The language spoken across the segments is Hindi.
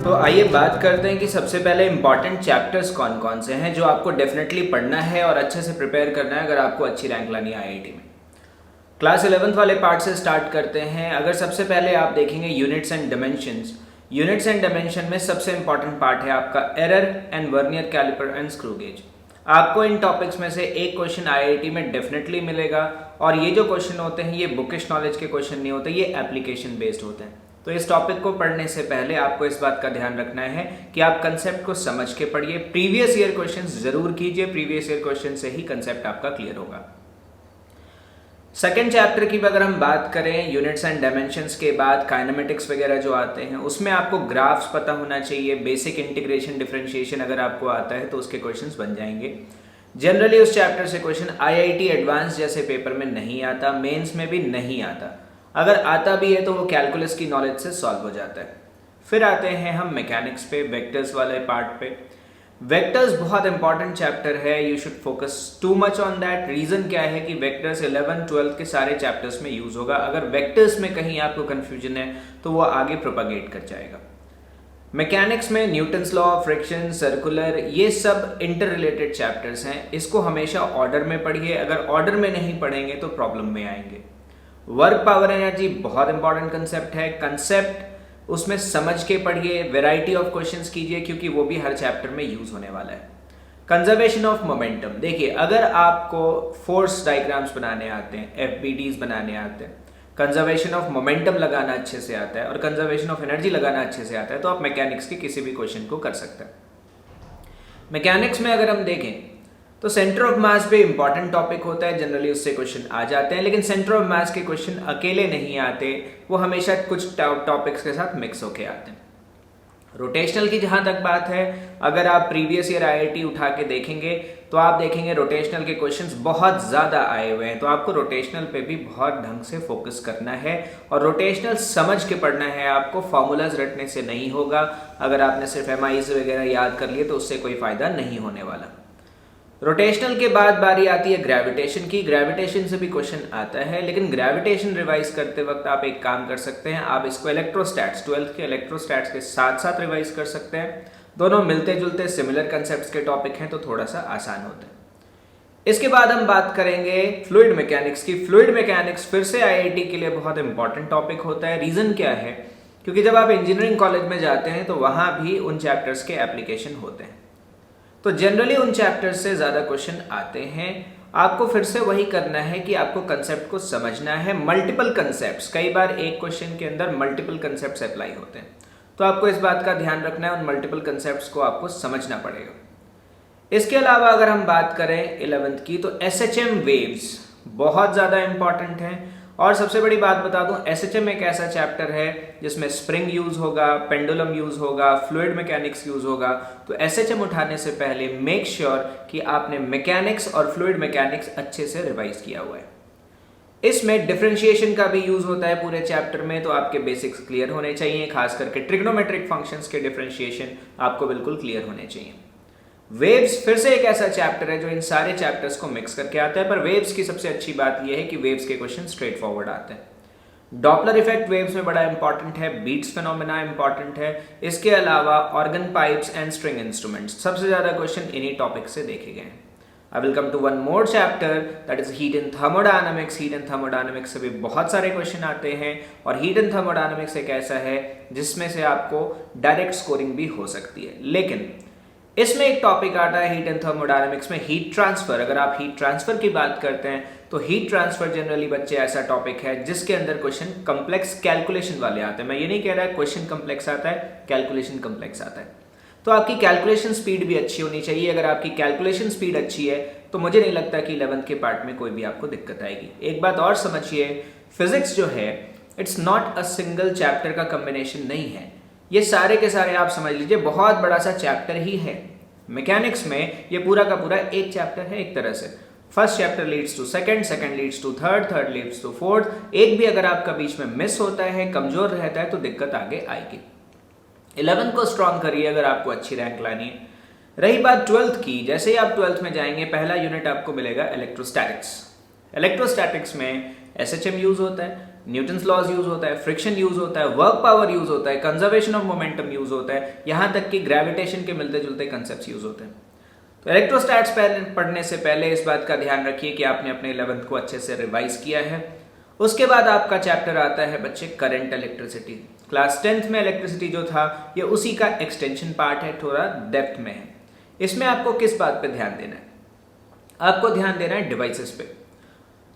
तो आइए बात करते हैं कि सबसे पहले इंपॉर्टेंट चैप्टर्स कौन कौन से हैं जो आपको डेफिनेटली पढ़ना है और अच्छे से प्रिपेयर करना है अगर आपको अच्छी रैंक लानी है आईआईटी में। क्लास 11th वाले पार्ट से स्टार्ट करते हैं। अगर सबसे पहले आप देखेंगे units and dimensions, units and dimension में सबसे इंपॉर्टेंट पार्ट है आपका error and vernier calliper and screw gauge. आपको इन टॉपिक्स में से एक क्वेश्चन आईआईटी में डेफिनेटली मिलेगा और ये जो क्वेश्चन होते हैं ये बुकिश नॉलेज के क्वेश्चन नहीं होते, ये एप्लीकेशन बेस्ड होते हैं। तो इस टॉपिक को पढ़ने से पहले आपको इस बात का ध्यान रखना है कि आप कंसेप्ट को समझ के पढ़िए। प्रीवियस ईयर क्वेश्चंस जरूर कीजिए, प्रीवियस ईयर क्वेश्चन से ही कंसेप्ट आपका क्लियर होगा। सेकेंड चैप्टर की अगर हम बात करें, यूनिट्स एंड डायमेंशंस के बाद काइनेमेटिक्स वगैरह जो आते हैं उसमें आपको ग्राफ्स पता होना चाहिए। बेसिक इंटीग्रेशन डिफरेंशिएशन अगर आपको आता है तो उसके क्वेश्चंस बन जाएंगे। जनरली उस चैप्टर से क्वेश्चन आईआईटी एडवांस जैसे पेपर में नहीं आता, मेंस में भी नहीं आता। अगर आता भी है तो वो कैलकुलस की नॉलेज से सॉल्व हो जाता है। फिर आते हैं हम मैकेनिक्स पे, वेक्टर्स वाले पार्ट पे। वेक्टर्स बहुत इंपॉर्टेंट चैप्टर है, you should focus too much on that. Reason क्या है कि वेक्टर्स 11 12 के सारे चैप्टर्स में यूज होगा। अगर वेक्टर्स में कहीं आपको कंफ्यूजन है तो वो आगे प्रोपागेट कर जाएगा। मैकेनिक्स में Newton's law of friction, circular, ये सब इंटर रिलेटेड चैप्टर्स हैं। इसको हमेशा ऑर्डर में पढ़िए, अगर ऑर्डर में नहीं पढ़ेंगे तो प्रॉब्लम में आएंगे। वर्क पावर एनर्जी बहुत इंपॉर्टेंट कंसेप्ट है, कंसेप्ट उसमें समझ के पढ़िए, वैरायटी ऑफ क्वेश्चंस कीजिए क्योंकि वो भी हर चैप्टर में यूज होने वाला है। कंजर्वेशन ऑफ मोमेंटम, देखिए अगर आपको फोर्स डायग्राम्स बनाने आते हैं, एफबीडीज बनाने आते हैं, कंजर्वेशन ऑफ मोमेंटम लगाना अच्छे से आता है और कंजर्वेशन ऑफ एनर्जी लगाना अच्छे से आता है तो आप मैकेनिक्स के किसी भी क्वेश्चन को कर सकते हैं। मैकेनिक्स में अगर हम देखें तो सेंटर ऑफ मास पे इंपॉर्टेंट टॉपिक होता है, जनरली उससे क्वेश्चन आ जाते हैं, लेकिन सेंटर ऑफ मास के क्वेश्चन अकेले नहीं आते, वो हमेशा कुछ टॉपिक्स के साथ मिक्स होके आते हैं। रोटेशनल की जहां तक बात है, अगर आप प्रीवियस ईयर आईआईटी उठा के देखेंगे तो आप देखेंगे रोटेशनल के क्वेश्चंस बहुत ज्यादा आए हुए हैं, तो आपको रोटेशनल पे भी बहुत ढंग से फोकस करना है और रोटेशनल समझ के पढ़ना है। आपको फॉर्मूलाज रटने से नहीं होगा, अगर आपने सिर्फ एमआईज वगैरह याद कर लिए तो उससे कोई फायदा नहीं होने वाला। रोटेशनल के बाद बारी आती है ग्रेविटेशन की। ग्रेविटेशन से भी क्वेश्चन आता है, लेकिन ग्रेविटेशन रिवाइज करते वक्त आप एक काम कर सकते हैं, आप इसको इलेक्ट्रोस्टैट्स 12th के इलेक्ट्रोस्टैट्स के साथ साथ रिवाइज कर सकते हैं। दोनों मिलते जुलते सिमिलर कंसेप्ट्स के टॉपिक हैं तो थोड़ा सा आसान होता है। इसके बाद हम बात करेंगे फ्लूइड मैकेनिक्स की। फ्लूइड मैकेनिक्स फिर से आईआईटी के लिए बहुत इंपॉर्टेंट टॉपिक होता है। रीजन क्या है, क्योंकि जब आप इंजीनियरिंग कॉलेज में जाते हैं तो वहां भी उन चैप्टर्स के एप्लीकेशन होते हैं, तो जनरली उन चैप्टर्स से ज्यादा क्वेश्चन आते हैं। आपको फिर से वही करना है कि आपको कंसेप्ट को समझना है। मल्टीपल कंसेप्ट्स, कई बार एक क्वेश्चन के अंदर मल्टीपल कंसेप्ट्स अप्लाई होते हैं, तो आपको इस बात का ध्यान रखना है, उन मल्टीपल कंसेप्ट्स को आपको समझना पड़ेगा। इसके अलावा अगर हम बात करें 11th की तो एसएचएम वेव्स बहुत ज्यादा इंपॉर्टेंट हैं। और सबसे बड़ी बात बता दूं, एसएचएम एक ऐसा चैप्टर है जिसमें स्प्रिंग यूज होगा, पेंडुलम यूज होगा, फ्लूइड मैकेनिक्स यूज होगा। तो एसएचएम उठाने से पहले मेक श्योर कि आपने मैकेनिक्स और फ्लूइड मैकेनिक्स अच्छे से रिवाइज किया हुआ है। इसमें डिफरेंशिएशन का भी यूज होता है पूरे चैप्टर में, तो आपके बेसिक्स क्लियर होने चाहिए, खास करके ट्रिग्नोमेट्रिक फंक्शंस के डिफरेंशिएशन आपको बिल्कुल क्लियर होने चाहिए। वेव्स फिर से एक ऐसा चैप्टर है जो इन सारे चैप्टर्स को मिक्स करके आता है, पर वेव्स की सबसे अच्छी बात यह है कि वेव्स के क्वेश्चन स्ट्रेट फॉरवर्ड आते हैं। डॉपलर इफेक्ट वेव्स में बड़ा इंपॉर्टेंट है, बीट्स फिनोमेना इंपॉर्टेंट है। इसके अलावा organ pipes and string instruments, सबसे ज्यादा क्वेश्चन इन्हीं टॉपिक से देखे गए हैं। I will come to one more chapter, that is heat and thermodynamics. Heat and thermodynamics से भी बहुत सारे क्वेश्चन आते हैं और हीट एंड थर्मोडायनामिक्स एक ऐसा है जिसमें से आपको डायरेक्ट स्कोरिंग भी हो सकती है। लेकिन इसमें एक टॉपिक आता है हीट एंड थर्मोडायनामिक्स में, हीट ट्रांसफर। अगर आप हीट ट्रांसफर की बात करते हैं तो हीट ट्रांसफर जनरली बच्चे ऐसा टॉपिक है जिसके अंदर क्वेश्चन कॉम्प्लेक्स कैलकुलेशन वाले आते हैं। मैं ये नहीं कह रहा है क्वेश्चन कॉम्प्लेक्स आता है, कैलकुलेशन कॉम्प्लेक्स आता है, तो आपकी कैलकुलेशन स्पीड भी अच्छी होनी चाहिए। अगर आपकी कैलकुलेशन स्पीड अच्छी है तो मुझे नहीं लगता कि 11th के पार्ट में कोई भी आपको दिक्कत आएगी। एक बात और समझिए, फिजिक्स जो है it's not a single chapter का कॉम्बिनेशन नहीं है, ये सारे के सारे आप समझ लीजिए बहुत बड़ा सा चैप्टर ही है। मैकेनिक्स में ये पूरा का पूरा एक चैप्टर है एक तरह से। First chapter leads to second, second leads to third, third leads to fourth. एक भी अगर आपका बीच में मिस होता है, कमजोर रहता है तो दिक्कत आगे आएगी। 11th को स्ट्रॉन्ग करिए अगर आपको अच्छी रैंक लानी है। रही बात 12th की, जैसे ही आप 12th में जाएंगे पहला यूनिट आपको मिलेगा इलेक्ट्रोस्टैटिक्स। इलेक्ट्रोस्टैटिक्स में एसएचएम यूज होता है, न्यूटन्स लॉज यूज होता है, फ्रिक्शन यूज होता है, वर्क पावर यूज होता है, कंजर्वेशन ऑफ मोमेंटम यूज होता है, यहाँ तक कि ग्रेविटेशन के मिलते जुलते कंसेप्ट यूज होते हैं। तो इलेक्ट्रोस्टैट्स पढ़ने से पहले इस बात का ध्यान रखिए कि आपने अपने 11th को अच्छे से रिवाइज किया है। उसके बाद आपका चैप्टर आता है बच्चे करंट इलेक्ट्रिसिटी। क्लास 10th में इलेक्ट्रिसिटी जो था ये उसी का एक्सटेंशन पार्ट है, थोड़ा डेप्थ में है। इसमें आपको किस बात पे ध्यान देना है? आपको ध्यान देना है डिवाइसेस पे।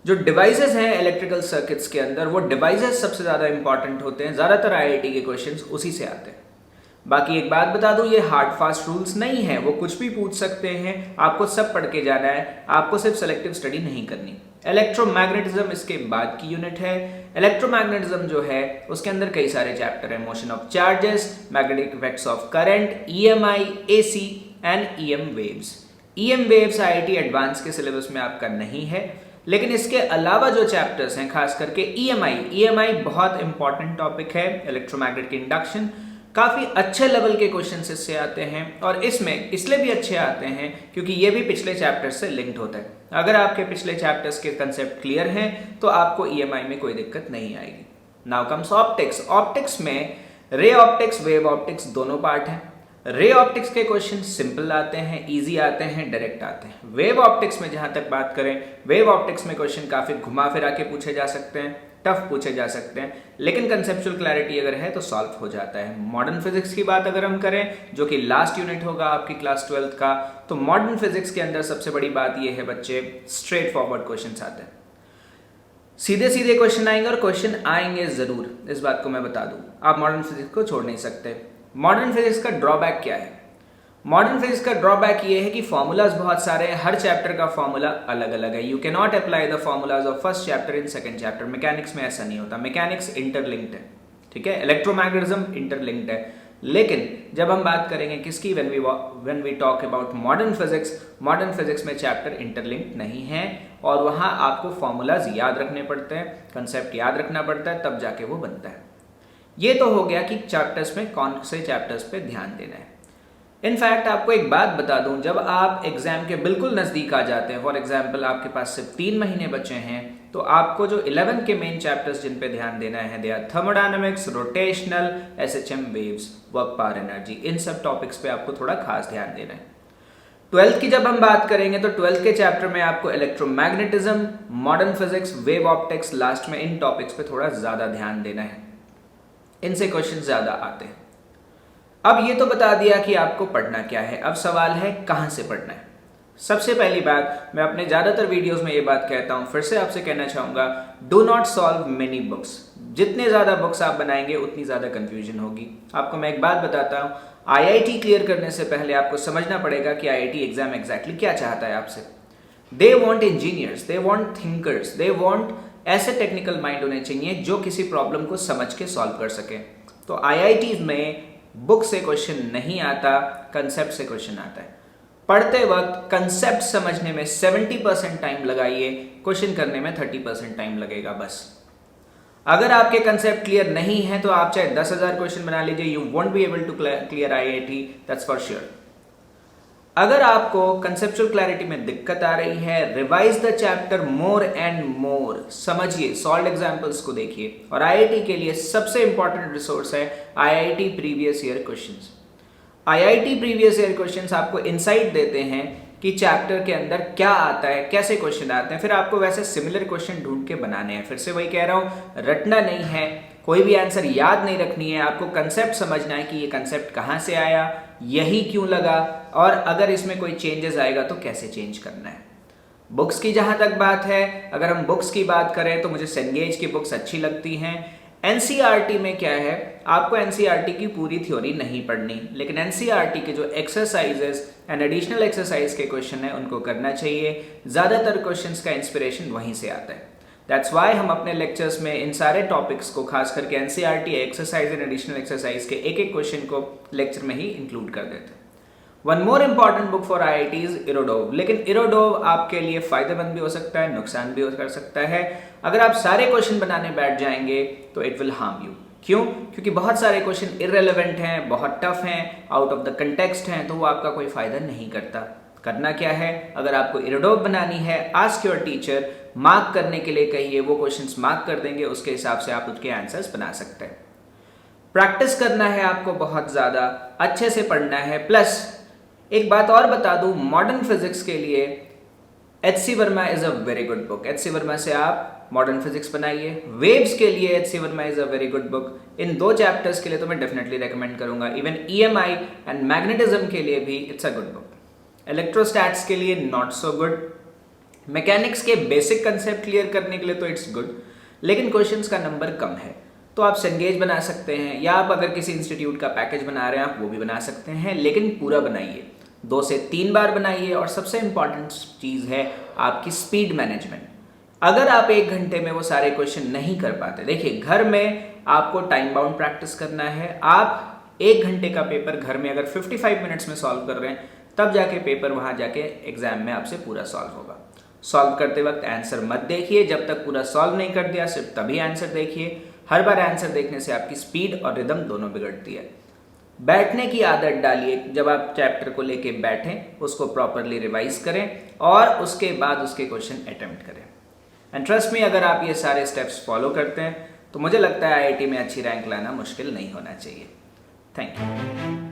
जो डिवाइसेस हैं इलेक्ट्रिकल सर्किट्स के अंदर, वो डिवाइसेस सबसे ज़्यादा इंपॉर्टेंट होते हैं। ज़्यादातर आईआईटी के क्वेश्चंस उसी से आते हैं। बाकी एक बात बता दूं, ये हार्ड फास्ट रूल्स नहीं है, वो कुछ भी पूछ सकते हैं, आपको सब पढ़ के जाना है, आपको सिर्फ सेलेक्टिव स्टडी नहीं करनी। इलेक्ट्रोमैग्नेटिज्म इसके बाद की यूनिट है। इलेक्ट्रोमैग्नेटिज्म जो है उसके अंदर कई सारे चैप्टर हैं, motion of charges, magnetic effects of current, EMI, AC and EM waves. EM waves IIT advance के सिलेबस में आपका नहीं है, लेकिन इसके अलावा जो चैप्टर्स हैं खास करके ईएमआई बहुत इंपॉर्टेंट टॉपिक है। इलेक्ट्रोमैग्नेट की इंडक्शन, काफी अच्छे लेवल के क्वेश्चंस इससे आते हैं, और इसमें इसलिए भी अच्छे आते हैं क्योंकि ये भी पिछले चैप्टर्स से लिंक्ड होता है। अगर आपके पिछले चैप्टर्स के कंसेप्ट क्लियर हैं तो आपको ईएमआई में कोई दिक्कत नहीं आएगी। Now comes optics. ऑप्टिक्स में रे ऑप्टिक्स, वेव ऑप्टिक्स दोनों पार्ट हैं। रे ऑप्टिक्स के क्वेश्चन सिंपल आते हैं, इजी आते हैं, डायरेक्ट आते हैं। वेव ऑप्टिक्स में जहां तक बात करें, वेव ऑप्टिक्स में क्वेश्चन काफी घुमा फिरा के पूछे जा सकते हैं, टफ पूछे जा सकते हैं, लेकिन कंसेप्चुअल क्लैरिटी अगर है तो सॉल्व हो जाता है। मॉडर्न फिजिक्स की बात अगर हम करें, जो कि लास्ट यूनिट होगा आपकी क्लास 12th का, तो मॉडर्न फिजिक्स के अंदर सबसे बड़ी बात यह है बच्चे, स्ट्रेट फॉरवर्ड क्वेश्चन आते हैं, सीधे सीधे क्वेश्चन आएंगे, और क्वेश्चन आएंगे जरूर, इस बात को मैं बता दूं। आप मॉडर्न फिजिक्स को छोड़ नहीं सकते। मॉडर्न फिजिक्स का ड्रॉबैक क्या है? मॉडर्न फिजिक्स का ड्रॉबैक ये है कि फॉर्मूलाज बहुत सारे हैं, हर चैप्टर का फॉर्मूला अलग अलग है। You can not apply the formulas of first chapter in second chapter. Mechanics में ऐसा नहीं होता। मैकेनिक्स इंटरलिंक्ड है, ठीक है, इलेक्ट्रोमैग्नेटिज्म इंटरलिंक्ड है, लेकिन जब हम बात करेंगे किसकी, when we talk about modern physics में चैप्टर इंटरलिंक्ड नहीं है, और वहां आपको फॉर्मूलाज याद रखने पड़ते हैं, कंसेप्ट याद रखना पड़ता है, तब जाके वो बनता है। ये तो हो गया कि चैप्टर्स में कौन से चैप्टर्स पे ध्यान देना है। इनफैक्ट आपको एक बात बता दूं, जब आप एग्जाम के बिल्कुल नजदीक आ जाते हैं, फॉर एग्जाम्पल आपके पास सिर्फ 3 महीने बचे हैं, तो आपको जो 11 के मेन चैप्टर्स जिन पे ध्यान देना है, they are thermodynamics, rotational, SHM waves, work power energy, इन सब टॉपिक्स पे आपको थोड़ा खास ध्यान देना है। 12th की जब हम बात करेंगे तो 12th के चैप्टर में आपको electromagnetism, modern physics, wave optics, last में इन टॉपिक्स पे थोड़ा ज्यादा ध्यान देना है, इनसे क्वेश्चन ज्यादा आते हैं। अब ये तो बता दिया कि आपको पढ़ना क्या है, अब सवाल है कहां से पढ़ना है। सबसे पहली बात, मैं अपने ज्यादातर वीडियोस में ये बात कहता हूं, फिर से आपसे कहना चाहूंगा, do not solve many books. जितने ज्यादा बुक्स आप बनाएंगे उतनी ज्यादा कंफ्यूजन होगी। आपको मैं एक बात बताता हूं, आईआईटी क्लियर करने से पहले आपको समझना पड़ेगा कि आईआईटी एग्जाम एग्जैक्टली क्या चाहता है आपसे। They want engineers, they want thinkers, they want ऐसे टेक्निकल माइंड होने चाहिए जो किसी प्रॉब्लम को समझ के सॉल्व कर सके। तो आईआईटी में बुक से क्वेश्चन नहीं आता, कंसेप्ट से क्वेश्चन आता है। पढ़ते वक्त कंसेप्ट समझने में 70% टाइम लगाइए, क्वेश्चन करने में 30% टाइम लगेगा बस। अगर आपके कंसेप्ट क्लियर नहीं है तो आप चाहे 10,000 क्वेश्चन बना लीजिए, you won't be able to clear IIT, that's for sure. अगर आपको कंसेप्चुअल क्लैरिटी में दिक्कत आ रही है, revise the chapter more and more, समझिए, सॉल्व एग्जांपल्स को देखिए, और आईआईटी के लिए सबसे इंपॉर्टेंट रिसोर्स है IIT previous year questions. IIT previous year questions आपको इनसाइट देते हैं कि चैप्टर के अंदर क्या आता है, कैसे क्वेश्चन आते हैं, फिर आपको वैसे सिमिलर क्वेश्चन ढूंढ के बनाने हैं। फिर से वही कह रहा हूं, रटना नहीं है, कोई भी आंसर याद नहीं रखनी है, आपको कंसेप्ट समझना है कि ये कंसेप्ट कहां से आया, यही क्यों लगा, और अगर इसमें कोई चेंजेस आएगा तो कैसे चेंज करना है। बुक्स की जहां तक बात है, अगर हम बुक्स की बात करें तो मुझे सेंगेज की बुक्स अच्छी लगती हैं। एनसीईआरटी में क्या है, आपको एनसीईआरटी की पूरी थ्योरी नहीं पढ़नी, लेकिन एनसीईआरटी के जो एक्सरसाइजेस एंड एडिशनल एक्सरसाइज के क्वेश्चन है उनको करना चाहिए। ज्यादातर क्वेश्चंस का इंस्पिरेशन वहीं से आता है। दैट्स वाई हम अपने लेक्चर्स में इन सारे टॉपिक्स को, खास करके NCERT exercise and additional exercise के एक एक क्वेश्चन को लेक्चर में ही इंक्लूड कर देते हैं। One more important book for IIT is Irodov, लेकिन इरोडोव आपके लिए फायदेमंद भी हो सकता है, नुकसान भी हो कर सकता है। अगर आप सारे क्वेश्चन बनाने बैठ जाएंगे तो इट विल हार्म यू। क्यों? क्योंकि बहुत सारे क्वेश्चन इररेलेवेंट हैं, बहुत टफ हैं, आउट ऑफ द कंटेक्स्ट हैं, तो वो आपका कोई फायदा नहीं करता। करना क्या है, अगर आपको इरडोप बनानी है, आस्क योर टीचर, मार्क करने के लिए कहिए, वो क्वेश्चंस मार्क कर देंगे, उसके हिसाब से आप उसके आंसर्स बना सकते हैं। प्रैक्टिस करना है आपको, बहुत ज़्यादा अच्छे से पढ़ना है। प्लस एक बात और बता दूं, मॉडर्न फिजिक्स के लिए H.C. Verma is a very good book. H.C. Verma से आप मॉडर्न फिजिक्स बनाइए। वेव्स के लिए H.C. Verma is a very good book. In 2 chapters के लिए तो मैं डेफिनेटली रेकमेंड करूंगा। इवन EMI एंड मैग्नेटिज्म के लिए भी इट्स अ गुड बुक। इलेक्ट्रोस्टैट्स के लिए नॉट सो गुड। मैकेनिक्स के बेसिक कंसेप्ट क्लियर करने के लिए तो इट्स गुड, लेकिन क्वेश्चंस का नंबर कम है। तो आप सेंगेज बना सकते हैं, या आप अगर किसी इंस्टीट्यूट का पैकेज बना रहे हैं आप वो भी बना सकते हैं, लेकिन पूरा बनाइए, 2 से 3 बार बनाइए। और सबसे इंपॉर्टेंट चीज़ है आपकी स्पीड मैनेजमेंट। अगर आप 1 घंटे में वो सारे क्वेश्चन नहीं कर पाते, देखिए घर में आपको टाइम बाउंड प्रैक्टिस करना है। आप 1 घंटे का पेपर घर में अगर 55 मिनट्स में सॉल्व कर रहे हैं, तब जाके पेपर वहाँ जाके एग्जाम में आपसे पूरा सॉल्व होगा। सॉल्व करते वक्त आंसर मत देखिए, जब तक पूरा सॉल्व नहीं कर दिया सिर्फ तभी आंसर देखिए। हर बार आंसर देखने से आपकी स्पीड और रिदम दोनों बिगड़ती है। बैठने की आदत डालिए, जब आप चैप्टर को लेके बैठें उसको प्रॉपरली रिवाइज करें और उसके बाद उसके क्वेश्चन अटेम्प्ट करें। एंड ट्रस्ट मी, अगर आप ये सारे स्टेप्स फॉलो करते हैं तो मुझे लगता है IIT में अच्छी रैंक लाना मुश्किल नहीं होना चाहिए। Thank you.